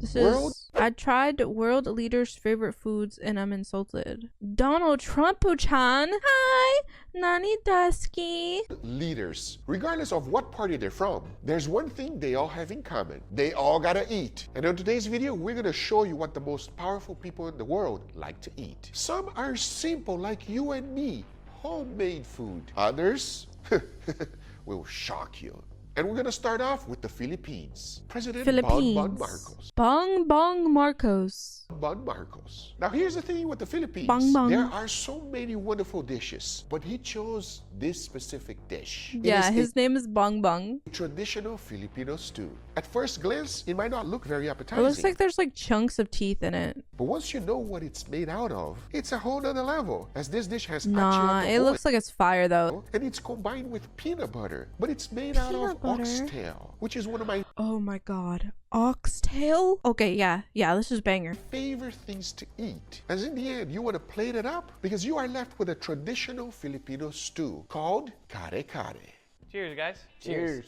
This is, I tried world leaders' favorite foods and I'm insulted. Donald Trump-chan. Hi, Nani Dusky. Leaders, regardless of what party they're from, there's one thing they all have in common. They all gotta eat. And in today's video, we're gonna show you what the most powerful people in the world like to eat. Some are simple like you and me, homemade food. Others will shock you. And we're gonna start off with the Philippines. President Bongbong Marcos. Bongbong Marcos. Bongbong Marcos. Now here's the thing with the Philippines. Bongbong. There are so many wonderful dishes, but he chose this specific dish. Yeah, his name is Bongbong. Traditional Filipino stew. At first glance, it might not look very appetizing. It looks like there's like chunks of teeth in it. But once you know what it's made out of, it's a whole nother level. As this dish has Nah, it looks like it's fire though. And it's combined with peanut butter, but it's made out of oxtail, which is one of my oh my god, oxtail. Okay, yeah, this is banger. favorite things to eat. As in the end, you want to plate it up because you are left with a traditional Filipino stew called kare-kare. Cheers, guys. Cheers.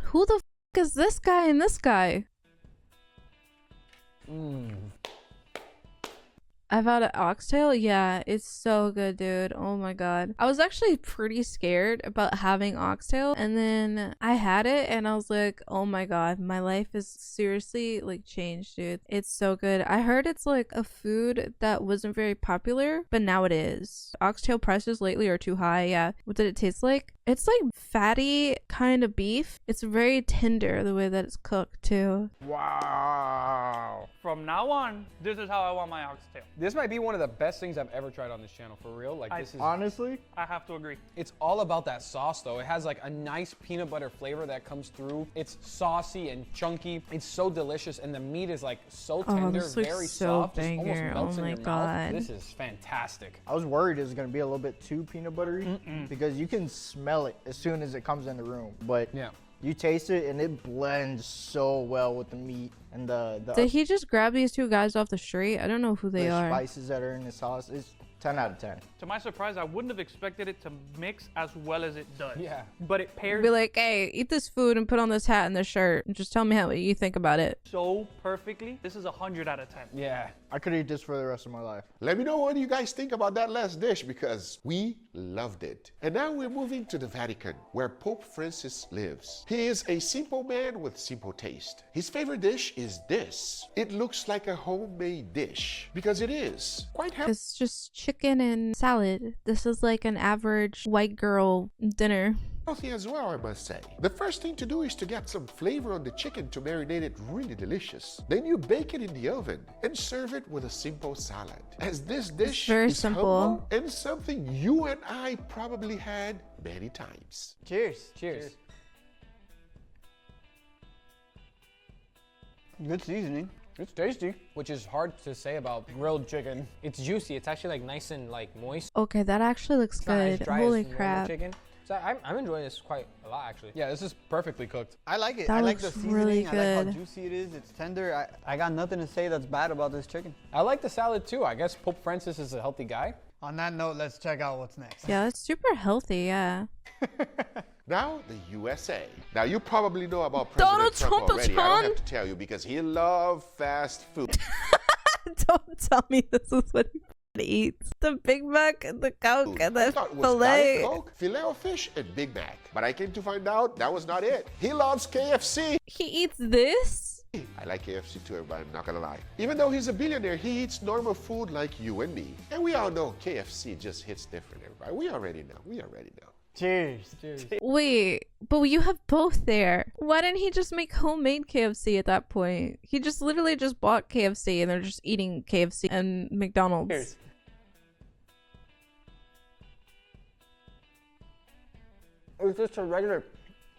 Who the f is this guy and this guy? I've had an oxtail. Yeah, it's so good, dude. Oh my god. I was actually pretty scared about having oxtail, and then I had it and I was like, oh my god, my life is seriously like changed, dude. It's so good. I heard it's like a food that wasn't very popular, but now it is. Oxtail prices lately are too high. Yeah. What did it taste like? It's like fatty kind of beef. It's very tender the way that it's cooked too. Wow. From now on, this is how I want my oxtail. This might be one of the best things I've ever tried on this channel, for real. Like, this is Honestly, I have to agree. it's all about that sauce though. It has like a nice peanut butter flavor that comes through. It's saucy and chunky. It's so delicious, and the meat is like so tender, this looks very so soft, just almost banger. melts Oh in my your God. mouth. This is fantastic. I was worried it was gonna be a little bit too peanut buttery because you can smell it as soon as it comes in the room. But Yeah. you taste it and it blends so well with the meat and the Did he just grab these two guys off the street? I don't know who they are. spices that are in the sauce. It's 10 out of 10. To my surprise, I wouldn't have expected it to mix as well as it does. Yeah. But it pairs Be like, hey, eat this food and put on this hat and this shirt. And just tell me how you think about it. so perfectly. This is 100 out of 10. Yeah. I could eat this for the rest of my life. Let me know what you guys think about that last dish because we loved it. And now we're moving to the Vatican, where Pope Francis lives. He is a simple man with simple taste. His favorite dish is this. It looks like a homemade dish because it is quite healthy. It's just chicken and salad. This is like an average white girl dinner. Healthy as well, I must say. The first thing to do is to get some flavor on the chicken to marinate it really delicious. Then you bake it in the oven and serve it with a simple salad. As this dish very is simple. humble and something you and I probably had many times. Cheers. Cheers. Good seasoning. It's tasty, which is hard to say about grilled chicken. It's juicy. It's actually like nice and like moist. Okay, that actually looks It's not as good. dry Holy as normal crap. chicken. So I'm enjoying this quite a lot, actually. Yeah, this is perfectly cooked. I like it. That I like the looks seasoning. really I like how good. juicy it is. It's tender. I got nothing to say that's bad about this chicken. I like the salad too. I guess Pope Francis is a healthy guy. On that note, let's check out what's next. Yeah, it's super healthy, yeah. Now, the USA. Now, you probably know about Donald President Trump already. I don't Trump-chan. have to tell you because he loves fast food. Don't tell me this is what he eats. The Big Mac and the Coke and I the thought it was filet. Diet Coke, filet of fish, and Big Mac. But I came to find out that was not it. He loves KFC. He eats this? I like KFC too, everybody, I'm not gonna lie. Even though he's a billionaire, he eats normal food like you and me. And we all know KFC just hits different, everybody. We already know. Cheers. Cheers. Wait, but you have both there. Why didn't he just make homemade KFC at that point? He just literally just bought KFC and they're just eating KFC and McDonald's. Cheers. It's just a regular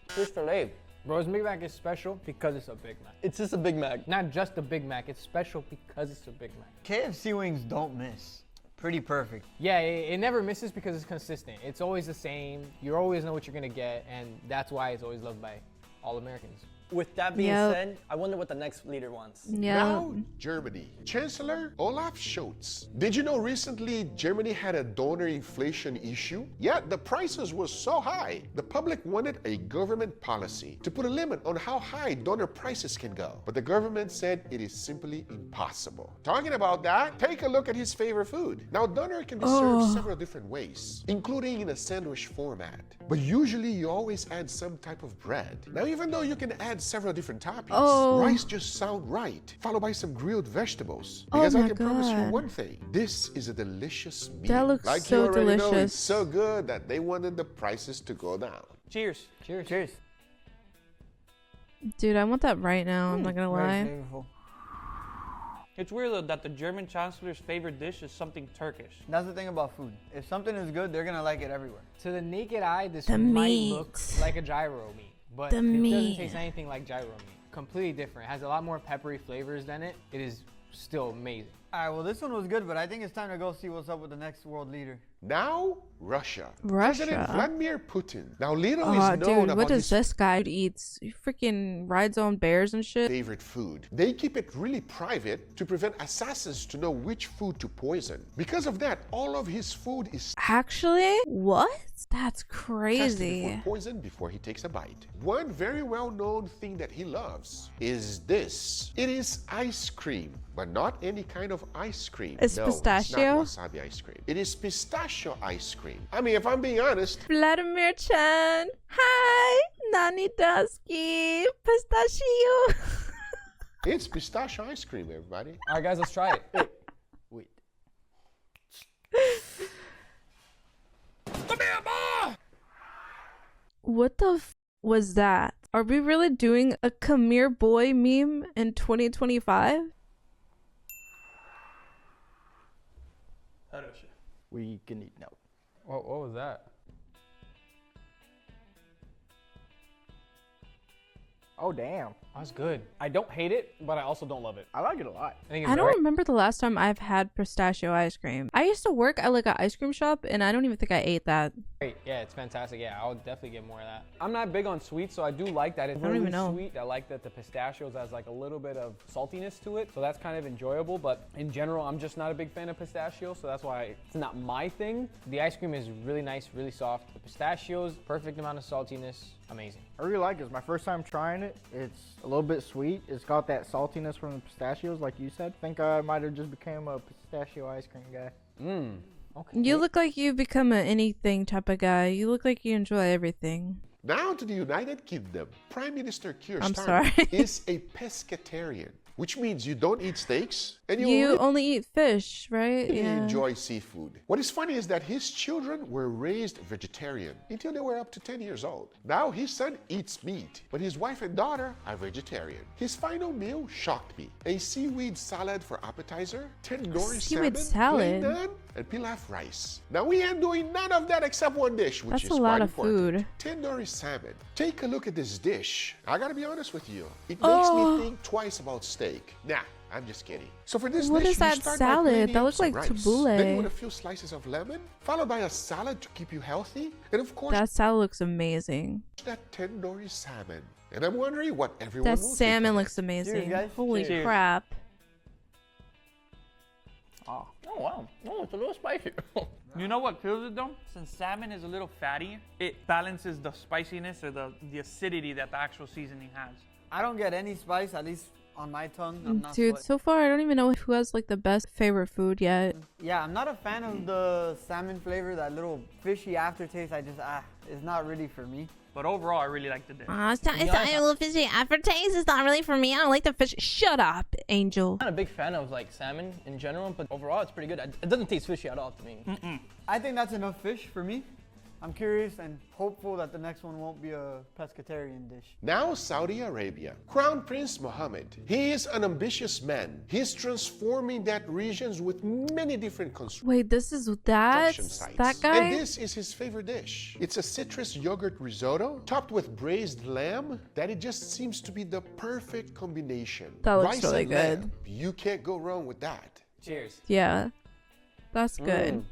fish fillet. Bro, this Big Mac is special because it's a Big Mac. It's just a Big Mac. Not just a Big Mac, it's special because it's a Big Mac. KFC wings don't miss. Pretty perfect. Yeah, it never misses because it's consistent. It's always the same. You always know what you're gonna get, and that's why it's always loved by all Americans. With that being Yep. said, I wonder what the next leader wants. Yeah. Now, Germany. Chancellor Olaf Scholz. Did you know recently Germany had a donor inflation issue? Yet the prices were so high, the public wanted a government policy to put a limit on how high donor prices can go. But the government said it is simply impossible. Talking about that, take a look at his favorite food. Now, donor can be served several different ways, including in a sandwich format. But usually you always add some type of bread. Now, even though you can add several different toppings, rice just sound right, followed by some grilled vegetables. Because I my can promise you God. one thing, this is a delicious meal. That looks like so you already know, delicious. it's so good that they wanted the prices to go down. Cheers. Cheers. Cheers. Dude, I want that right now. I'm not gonna Very lie. flavorful. It's weird though that the German chancellor's favorite dish is something Turkish. That's the thing about food. If something is good, they're gonna like it everywhere. To the naked eye, this The might meat. look like a gyro meat, but The it meat. doesn't taste anything like gyro meat. Completely different. It has a lot more peppery flavors than it. It is still amazing. All right, well, this one was good, but I think it's time to go see what's up with the next world leader. Now, Russia. Russia? President Vladimir Putin. Now, little Oh, is known dude, about what does his this guy eats? He freaking rides on bears and shit. favorite food. They keep it really private to prevent assassins to know which food to poison. Because of that, all of his food is Actually, what? That's tested crazy. for poison before he takes a bite. One very well-known thing that he loves is this. It is ice cream, but not any kind of ice cream. It's no, pistachio? It's not wasabi ice cream. It is pistachio ice cream. I mean, if I'm being honest, Vladimir Chan. Hi, Nani Dusky. Pistachio. it's pistachio ice cream, everybody. All right, guys, let's try it. Wait. What the was that? Are we really doing a come here boy meme in 2025? We can eat now. What was that? Oh, damn. That's good. I don't hate it, but I also don't love it. I like it a lot. I think it's I don't very- remember the last time I've had pistachio ice cream. I used to work at like an ice cream shop and I don't even think I ate that. great. Yeah, it's fantastic. Yeah, I'll definitely get more of that. I'm not big on sweets, so I do like that. It's I don't really even know. sweet. I like that the pistachios has like a little bit of saltiness to it, so that's kind of enjoyable. But in general, I'm just not a big fan of pistachios, so that's why it's not my thing. The ice cream is really nice, really soft. The pistachios, perfect amount of saltiness, amazing. I really like it. It's my first time trying it. It's a little bit sweet. It's got that saltiness from the pistachios, like you said. I think I might have just became a pistachio ice cream guy. Okay. You look like you've become an anything type of guy. You look like you enjoy everything. Now to the United Kingdom. Prime Minister Keir I'm Starmer sorry. is a pescatarian, which means you don't eat steaks and you You really only eat fish, right? Yeah. enjoy seafood. What is funny is that his children were raised vegetarian until they were up to 10 years old. Now his son eats meat, but his wife and daughter are vegetarian. His final meal shocked me. A seaweed salad for appetizer, tandoori Seaweed salmon, plain salad? naan, and pilaf rice. Now we ain't doing none of that except one dish, which That's is a lot quite of important. food. Tandoori salmon. Take a look at this dish. I gotta be honest with you. It makes me think twice about steak. Nah, I'm just kidding. So for this What dish, is you that start by salad? plating That looks some like rice. tabbouleh. Then with a few slices of lemon, followed by a salad to keep you healthy, and of course That salad looks amazing. that tandoori salmon. And I'm wondering what everyone That will think salmon of it. looks amazing. guys. Holy Cheers. crap. Oh wow. Oh, it's a little spicy. You know what kills it though? Since salmon is a little fatty, it balances the spiciness or the acidity that the actual seasoning has. I don't get any spice, at least on my tongue. I'm not Dude, sweat- so far I don't even know who has like the best favorite food yet. Yeah, I'm not a fan of the salmon flavor, that little fishy aftertaste. It's not really for me. But overall, I really like the dish. It's not a little fishy aftertaste. It's not really for me. I don't like the fish. Shut up, Angel. I'm not a big fan of like salmon in general, but overall it's pretty good. It doesn't taste fishy at all to me. I think that's enough fish for me. I'm curious and hopeful that the next one won't be a pescatarian dish. Now Saudi Arabia. Crown Prince Mohammed. He is an ambitious man. He's transforming that region with many different constructions. Wait, this is that? Sites. That guy? And this is his favorite dish. It's a citrus yogurt risotto topped with braised lamb that it just seems to be the perfect combination. That looks Rice really and good. lamb. You can't go wrong with that. Cheers. Yeah. That's good.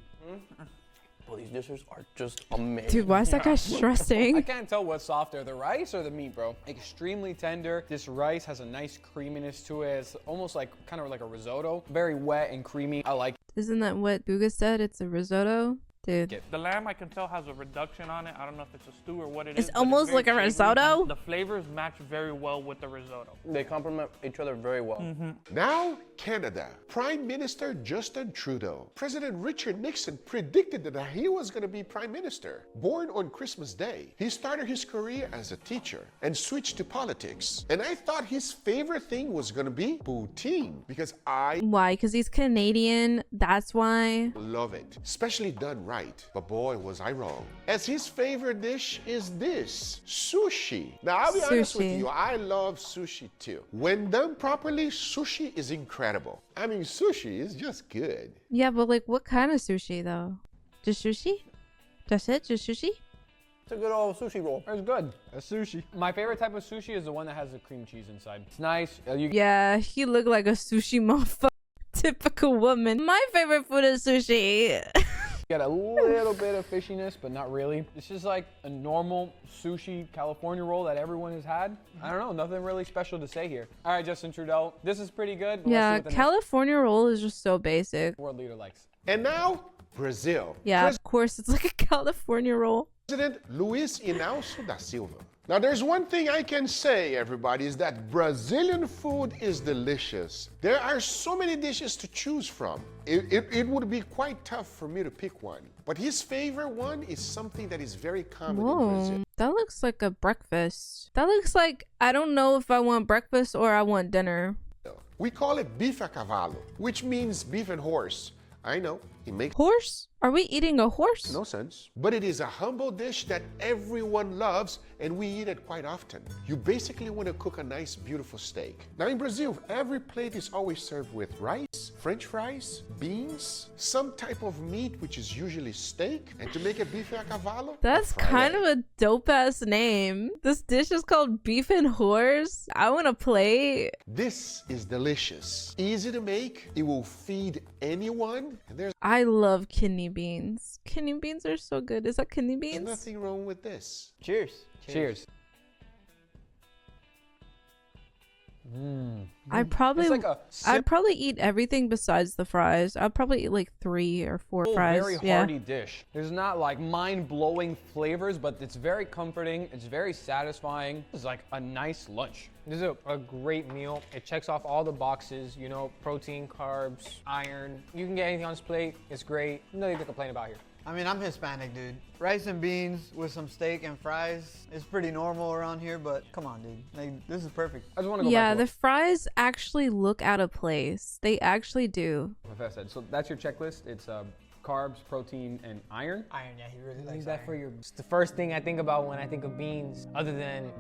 Well, these dishes are just amazing. Dude, why is that guy I stressing? can't tell what's softer, the rice or the meat, bro. Extremely tender. This rice has a nice creaminess to it. It's almost like kind of like a risotto. Very wet and creamy. I like it. Isn't that what Booga said? It's a risotto? Dude. The lamb, I can tell, has a reduction on it. I don't know if it's a stew or what it is. It's but almost very like a savory. risotto? The flavors match very well with the risotto. They complement each other very well. Now, Canada. Prime Minister Justin Trudeau. President Richard Nixon predicted that he was going to be Prime Minister. Born on Christmas Day, he started his career as a teacher and switched to politics. And I thought his favorite thing was going to be poutine because I Why? Because he's Canadian. That's why. love it, especially done right. But boy, was I wrong. As his favorite dish is this, sushi. Now, I'll be honest with Sushi. you, I love sushi too. When done properly, sushi is incredible. I mean, sushi is just good. Yeah, but like, what kind of sushi though? Just sushi? That's it? Just sushi? It's a good old sushi roll. It's good. A sushi. My favorite type of sushi is the one that has the cream cheese inside. It's nice. You Yeah, he looked like a sushi motherfucker. Typical woman. My favorite food is sushi. get a little bit of fishiness, but not really. It's just like a normal sushi California roll that everyone has had. I don't know, nothing really special to say here. All right, Justin Trudeau, this is pretty good. But let's see Yeah, what the next California roll is just so basic. world leader likes. And now, Brazil. Yeah, of course, it's like a California roll. President Luiz Inácio da Silva. Now, there's one thing I can say, everybody, is that Brazilian food is delicious. There are so many dishes to choose from. It would be quite tough for me to pick one. But his favorite one is something that is very common in Brazil. Whoa, that looks like a breakfast. That looks like, I don't know if I want breakfast or I want dinner. We call it bife a cavalo, which means beef and horse. I know, it makes Horse? Are we eating a horse? no sense. But it is a humble dish that everyone loves, and we eat it quite often. You basically want to cook a nice, beautiful steak. Now in Brazil, every plate is always served with rice, French fries, beans, some type of meat, which is usually steak, and to make it bife a cavalo, That's kind of a dope ass name. This dish is called beef and horse. I want to play. This is delicious. Easy to make. It will feed anyone. And there's I love kidney beans. Kidney beans are so good. Is that kidney beans? nothing wrong with this. Cheers. Cheers. I'd probably It's like a I'd probably eat everything besides the fries. I'd probably eat like 3 or 4 fries. very hearty dish. There's not like mind-blowing flavors, but it's very comforting. It's very satisfying. It's like a nice lunch. This is a great meal. It checks off all the boxes, you know, protein, carbs, iron. You can get anything on this plate. It's great. Nothing to complain about here. I mean, I'm Hispanic, dude. Rice and beans with some steak and fries is pretty normal around here, but come on, dude. Like, this is perfect. I just want to go Yeah, back the to fries actually look out of place. They actually do. what Fef said. So that's your checklist. It's carbs, protein, and iron. Iron, yeah, he really Leave likes that iron. for your. It's the first thing I think about when I think of beans, other than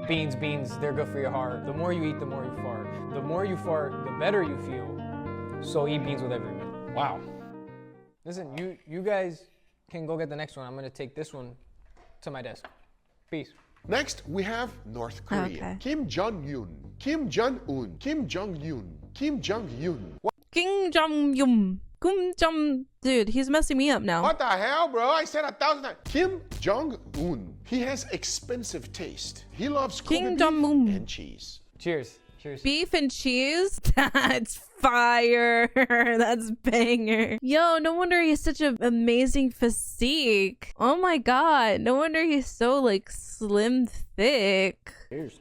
beans, they're good for your heart. The more you eat, the more you fart. The more you fart, the better you feel. So eat beans with every meal. Wow. Listen, you guys can go get the next one. I'm gonna take this one to my desk. Peace. Next, we have North Korea. Okay. Kim Jong-un. Kim Jong-un. Kim Jong-un. Kim Jong-un. Kim Jong-un. Kim Jong... Dude, he's messing me up now. What the hell, bro? I said 1,000 times. Kim Jong-un. He has expensive taste. He loves Kim Kobe beef Jong-un. and cheese. Cheers. Cheers. Beef and cheese? That's fire. That's banger. Yo, no wonder he's such an amazing physique. Oh my god. No wonder he's so like slim thick. Cheers.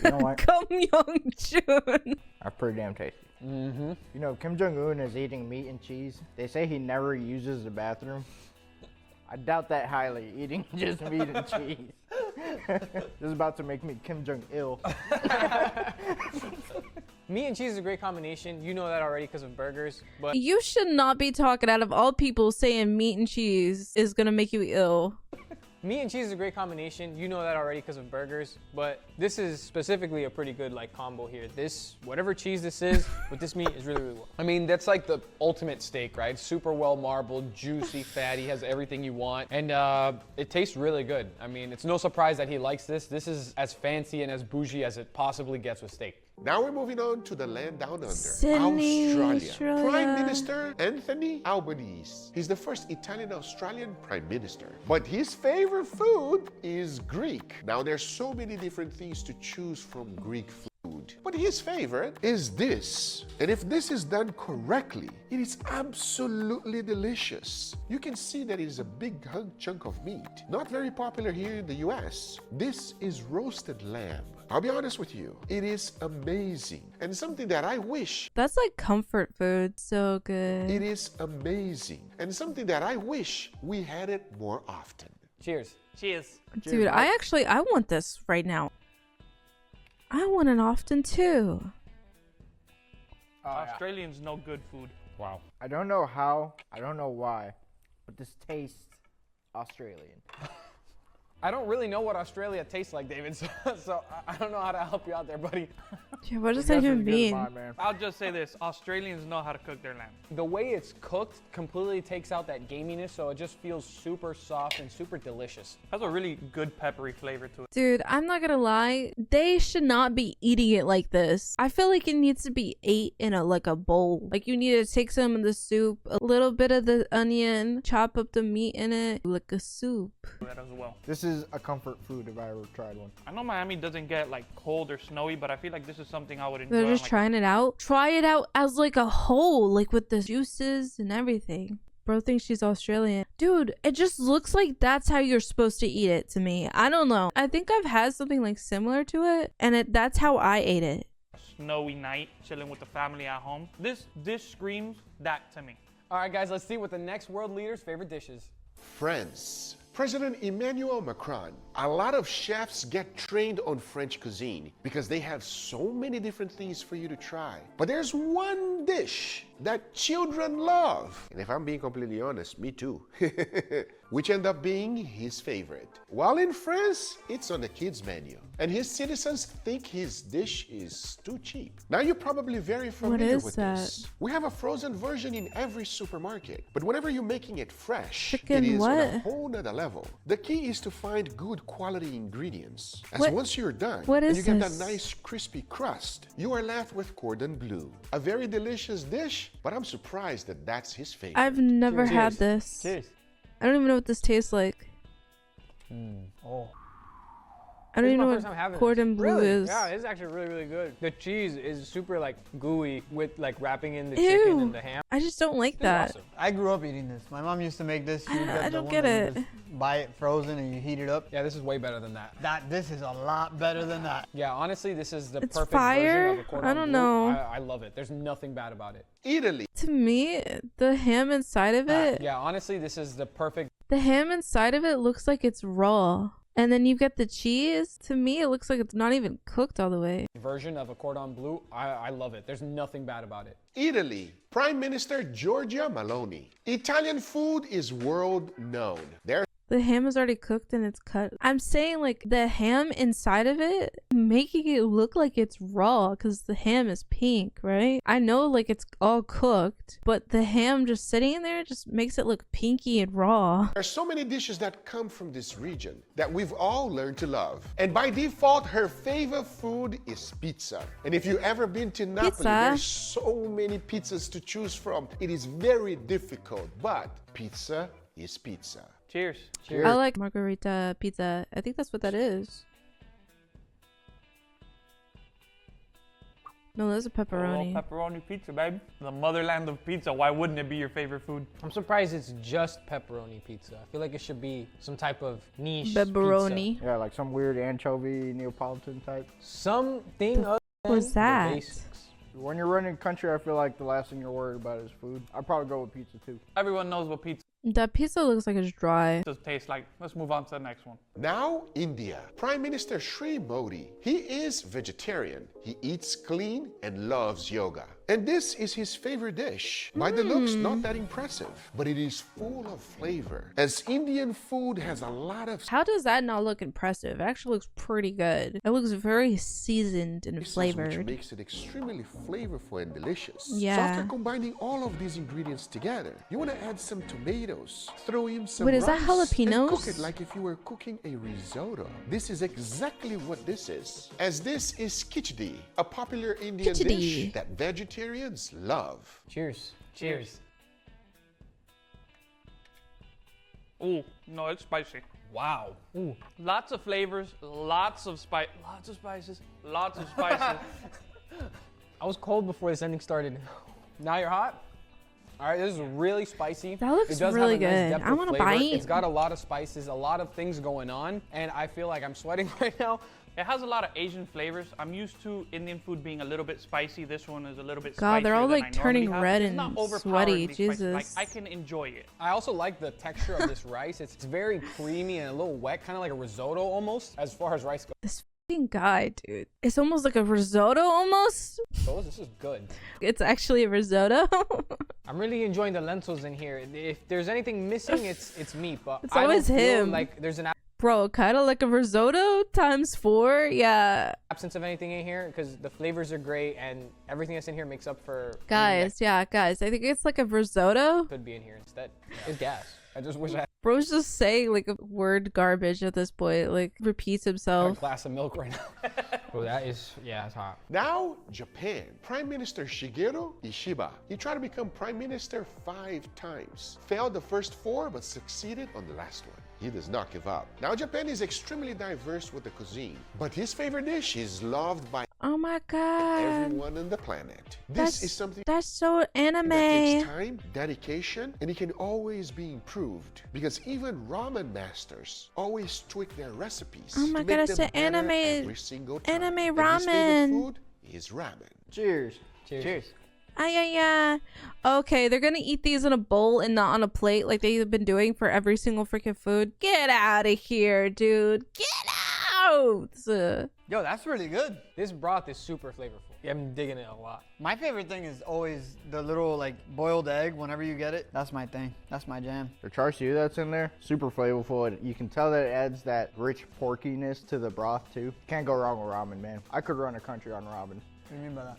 You know what? Kim Jong-un. Are pretty damn tasty. Mm-hmm. You know, Kim Jong-un is eating meat and cheese. They say he never uses the bathroom. I doubt that highly, eating just meat and cheese. This is about to make me Kim Jong-il. Meat and cheese is a great combination. You know that already because of burgers, but You should not be talking out of all people saying meat and cheese is gonna make you ill. meat and cheese is a great combination. You know that already because of burgers, but this is specifically a pretty good like combo here. This, whatever cheese this is, with this meat is really, really well. I mean, that's like the ultimate steak, right? Super well marbled, juicy, fatty, has everything you want. And it tastes really good. I mean, it's no surprise that he likes this. This is as fancy and as bougie as it possibly gets with steak. Now we're moving on to the land down under, Sydney, Australia. Prime Australia. Minister Anthony Albanese. He's the first Italian-Australian Prime Minister. But his favorite food is Greek. Now there's so many different things to choose from Greek food. But his favorite is this. And if this is done correctly, it is absolutely delicious. You can see that it is a big chunk of meat. Not very popular here in the US. This is roasted lamb. I'll be honest with you, it is amazing. And something that I wish. That's like comfort food. So good. It is amazing. And something that I wish we had it more often. Cheers. Cheers. Dude, I want this right now. I want it often too. Australians know good food. Wow. I don't know how, I don't know why, but this tastes Australian. I don't really know what Australia tastes like, David, so I don't know how to help you out there, buddy. Yeah, what does that even mean? I'll just say this. Australians know how to cook their lamb. The way it's cooked completely takes out that gaminess, so it just feels super soft and super delicious. Has a really good peppery flavor to it. Dude, I'm not gonna lie. They should not be eating it like this. I feel like it needs to be ate in a bowl. Like you need to take some of the soup, a little bit of the onion, chop up the meat in it, like a soup. That as well. This is a comfort food if I ever tried one. I know Miami doesn't get like cold or snowy, but I feel like this is something I would enjoy. They're just trying it out. Try it out as like a whole, like with the juices and everything. Bro thinks she's Australian. Dude, it just looks like that's how you're supposed to eat it to me. I don't know. I think I've had something like similar to it, and that's how I ate it. Snowy night, chilling with the family at home. This dish screams that to me. All right, guys, let's see what the next world leader's favorite dish is. France. President Emmanuel Macron. A lot of chefs get trained on French cuisine because they have so many different things for you to try. But there's one dish that children love. And if I'm being completely honest, me too. Which end up being his favorite. While in France, it's on the kids' menu. And his citizens think his dish is too cheap. Now you're probably very familiar with this. We have a frozen version in every supermarket. But whenever you're making it fresh, it is on a whole nother level. The key is to find good quality ingredients. As once you're done, and you get that nice crispy crust, you are left with Cordon bleu. A very delicious dish, but I'm surprised that that's his favorite. I've never had this. Cheers. I don't even know what this tastes like. Oh. I don't even know what Cordon bleu is. Yeah, it's actually really, really good. The cheese is super like gooey with like wrapping in the chicken and the ham. I just don't like that. Awesome. I grew up eating this. My mom used to make this. I don't get it. Just buy it frozen and you heat it up. Yeah, this is way better than that. This is a lot better than that. Yeah, honestly, this is the It's perfect fire. version of a Cordon I don't bleu. know. I love it. There's nothing bad about it. Italy. To me, the ham inside of it, Yeah, honestly, this is the perfect. the ham inside of it looks like it's raw. And then you get the cheese. To me, it looks like it's not even cooked all the way. Version of a Cordon bleu. I love it. There's nothing bad about it. Italy. Prime Minister Giorgia Meloni. Italian food is world known. The ham is already cooked and it's cut. I'm saying like the ham inside of it, making it look like it's raw because the ham is pink, right? I know like it's all cooked, but the ham just sitting in there just makes it look pinky and raw. There's so many dishes that come from this region that we've all learned to love. And by default, her favorite food is pizza. And if you've ever been to Napoli, there's so many pizzas to choose from. It is very difficult, but pizza is pizza. Cheers. Cheers. I like margarita pizza. I think that's what that is. No, that's a pepperoni. Oh, pepperoni pizza, baby. The motherland of pizza. Why wouldn't it be your favorite food? I'm surprised it's just pepperoni pizza. I feel like it should be some type of niche Pepperoni. pizza. Yeah, like some weird anchovy Neapolitan type. Something other than What's that? the basics. When you're running country, I feel like the last thing you're worried about is food. I'd probably go with pizza too. Everyone knows what pizza That pizza looks like it's dry. tastes like. Let's move on to the next one. Now, India. Prime Minister Shri Modi. He is vegetarian. He eats clean and loves yoga. And this is his favorite dish. By the looks, not that impressive, but it is full of flavor. As Indian food has a lot of How does that not look impressive? It actually looks pretty good. It looks very seasoned and which flavored. makes it extremely flavorful and delicious. So Yeah. after combining all of these ingredients together, you want to add some tomatoes, throw in some Wait, is that rice, and cook jalapenos? it like if you were cooking a risotto. This is exactly what this is. As this is Khichdi, a popular Indian Khichdi. dish that vegetarians love. Cheers. Cheers. Ooh, no, it's spicy. Wow. Ooh. Lots of flavors, lots of spices, lots of spices. I was cold before this ending started. Now you're hot? All right, this is really spicy. That looks It does really have a nice good. depth I of want a flavor. bite. It's got a lot of spices, a lot of things going on, and I feel like I'm sweating right now. It has a lot of Asian flavors. I'm used to Indian food being a little bit spicy. This one is a little bit God, they're spicier all, than like, I turning normally have. red It's and not sweaty, overpoweringly spicy. Like, Jesus. I can enjoy it. I also like the texture of this rice. It's very creamy and a little wet, kind of like a risotto almost, as far as rice goes. This fucking guy, dude. It's almost like a risotto almost. This is good. It's actually a risotto. I'm really enjoying the lentils in here. If there's anything missing, it's meat, but It's I don't always feel him. like there's an Bro, kind of like a risotto times 4. Yeah. absence of anything in here because the flavors are great and everything that's in here makes up for anything Guys, yeah, guys. I think it's like a risotto. that could be in here instead. It's gas. I just wish I had Bro's just saying like a word garbage at this point. Like repeats a himself. glass of milk right now. Bro, that is, yeah, it's hot. Now, Japan. Prime Minister Shigeru Ishiba. He tried to become Prime Minister 5 times. Failed the first 4, but succeeded on the last one. He does not give up. Now, Japan is extremely diverse with the cuisine, but his favorite dish is loved by Oh my god. everyone on the planet. This is something That's so anime. that takes time, dedication, and it can always be improved. Because even ramen masters always tweak their recipes Oh my to god, make it's them the better anime every single time. anime And his favorite ramen. food is ramen. Cheers. Cheers. Yeah. Okay, they're gonna eat these in a bowl and not on a plate like they've been doing for every single freaking food. Get out of here, dude. Get out. Yo, that's really good. This broth is super flavorful. Yeah, I'm digging it a lot. My favorite thing is always the little like boiled egg whenever you get it. That's my thing. That's my jam. The char siu that's in there, super flavorful. You can tell that it adds that rich porkiness to the broth too. Can't go wrong with ramen, man. I could run a country on ramen. What do you mean by that?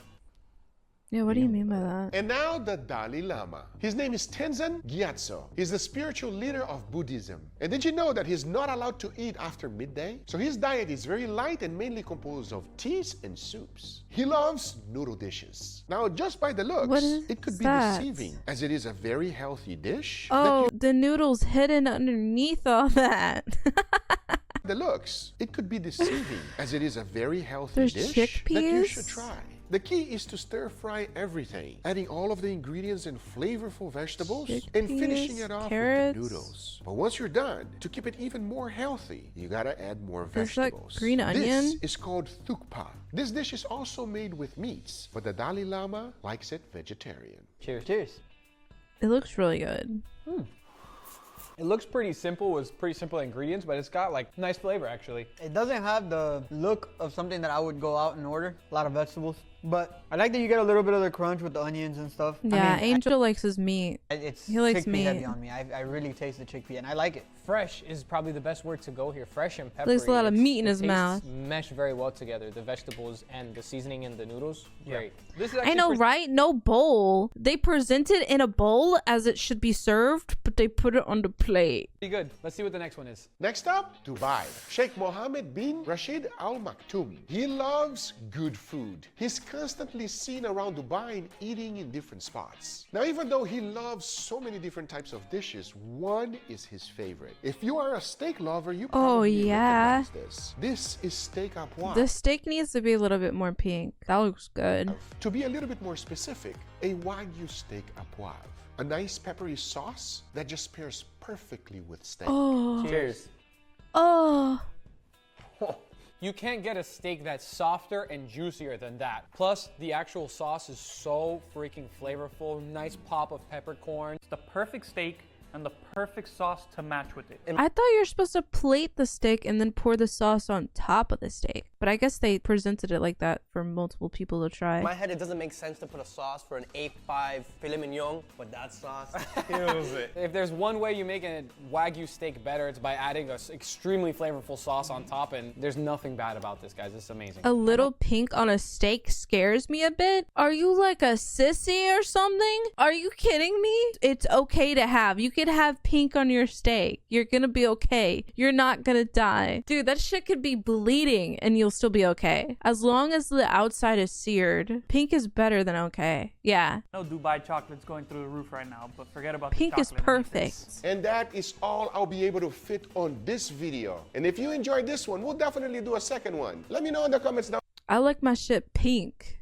Yeah, what do you mean by that? And now the Dalai Lama. His name is Tenzin Gyatso. He's the spiritual leader of Buddhism. And did you know that he's not allowed to eat after midday? So his diet is very light and mainly composed of teas and soups. He loves noodle dishes. Now, just by the looks, What is it could be that? deceiving, as it is a very healthy dish. Oh, the noodles hidden underneath all that. The looks, it could be deceiving, as it is a very healthy There's dish that you should chickpeas? try. The key is to stir fry everything, adding all of the ingredients and flavorful vegetables and finishing Chickpeas, it off carrots. with the noodles. But once you're done, to keep it even more healthy, you gotta add more There's, like, vegetables. green onion. This is called Thukpa. This dish is also made with meats, but the Dalai Lama likes it vegetarian. Cheers. Cheers. It looks really good. It looks pretty simple with pretty simple ingredients, but it's got like nice flavor actually. It doesn't have the look of something that I would go out and order. A lot of vegetables. But I like that you get a little bit of the crunch with the onions and stuff. Yeah, I mean, Angel likes his meat. it's he likes chickpea heavy meat. on me. I really taste the chickpea and I like it. Fresh is probably the best word to go here. Fresh and peppery. There's a lot of meat in his tastes mouth. Mesh very well together. The vegetables and the seasoning and the noodles. Great. This is I actually know, right? No bowl. They present it in a bowl as it should be served, but they put it on the plate. Pretty good. Let's see what the next one is. Next up, Dubai. Sheikh Mohammed bin Rashid Al Maktoum. He loves good food. He's constantly seen around Dubai and eating in different spots. Now, even though he loves so many different types of dishes, one is his favorite. If you are a steak lover, you probably yeah. recognize this. This is steak à poivre. The steak needs to be a little bit more pink. That looks good. To be a little bit more specific, a Wagyu steak à poivre. A nice peppery sauce that just pairs perfectly with steak. Oh. Cheers. Oh. You can't get a steak that's softer and juicier than that. Plus, the actual sauce is so freaking flavorful. Nice pop of peppercorn. It's the perfect steak and the perfect sauce to match with it. I thought you're supposed to plate the steak and then pour the sauce on top of the steak. But I guess they presented it like that for multiple people to try. In my head, it doesn't make sense to put a sauce for an A5 filet mignon, but that sauce kills it. If there's one way you make a Wagyu steak better, it's by adding an extremely flavorful sauce on top, and there's nothing bad about this, guys. This is amazing. A little pink on a steak scares me a bit. Are you like a sissy or something? Are you kidding me? It's okay to have. You could have pink on your steak. You're gonna be okay. You're not gonna die. Dude, that shit could be bleeding and you'll still be okay. As long as the outside is seared, pink is better than okay. Yeah. No Dubai chocolate's going through the roof right now, but forget about Pink the is chocolate. perfect. And that is all I'll be able to fit on this video. And if you enjoyed this one, we'll definitely do a second one. Let me know in the comments down. I like my shit pink.